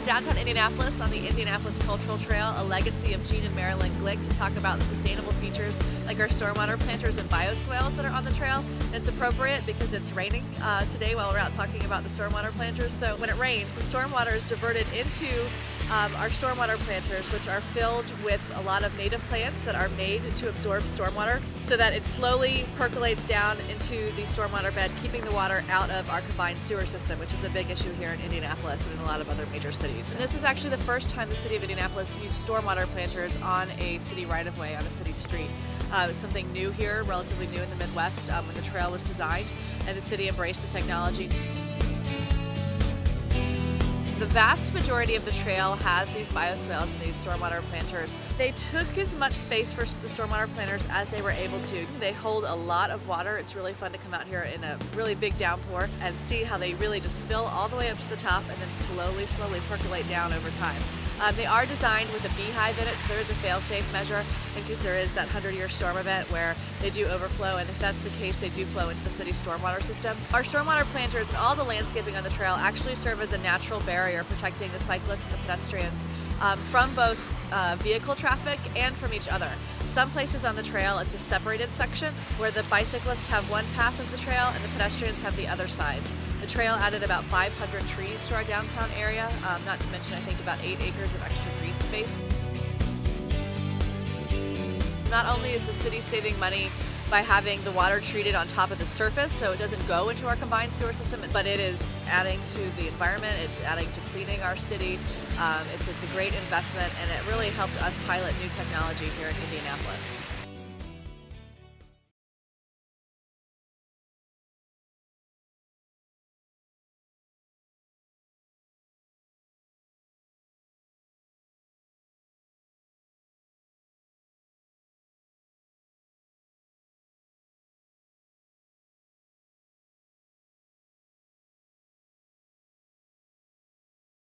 downtown Indianapolis on the Indianapolis Cultural Trail, a legacy of Gene and Marilyn Glick, to talk about the sustainable features like our stormwater planters and bioswales that are on the trail. And it's appropriate because it's raining today while we're out talking about the stormwater planters. So when it rains, the stormwater is diverted into our stormwater planters, which are filled with a lot of native plants that are made to absorb stormwater so that it slowly percolates down into the stormwater bed, keeping the water out of our combined sewer system, which is a big issue here in Indianapolis and in a lot of other major cities. And this is actually the first time the city of Indianapolis used stormwater planters on a city right-of-way, on a city street. It was something new here, relatively new in the Midwest when the trail was designed, and the city embraced the technology. The vast majority of the trail has these bioswales and these stormwater planters. They took as much space for the stormwater planters as they were able to. They hold a lot of water. It's really fun to come out here in a really big downpour and see how they really just fill all the way up to the top and then slowly percolate down over time. They are designed with a beehive in it, so there is a fail-safe measure in case there is that 100-year storm event where they do overflow, and if that's the case, they do flow into the city's stormwater system. Our stormwater planters and all the landscaping on the trail actually serve as a natural barrier protecting the cyclists and the pedestrians from both vehicle traffic and from each other. Some places on the trail, it's a separated section where the bicyclists have one path of the trail and the pedestrians have the other sides. The trail added about 500 trees to our downtown area, not to mention I think about 8 acres of extra green space. Not only is the city saving money by having the water treated on top of the surface so it doesn't go into our combined sewer system, but it is adding to the environment, it's adding to cleaning our city. It's a great investment, and it really helped us pilot new technology here in Indianapolis.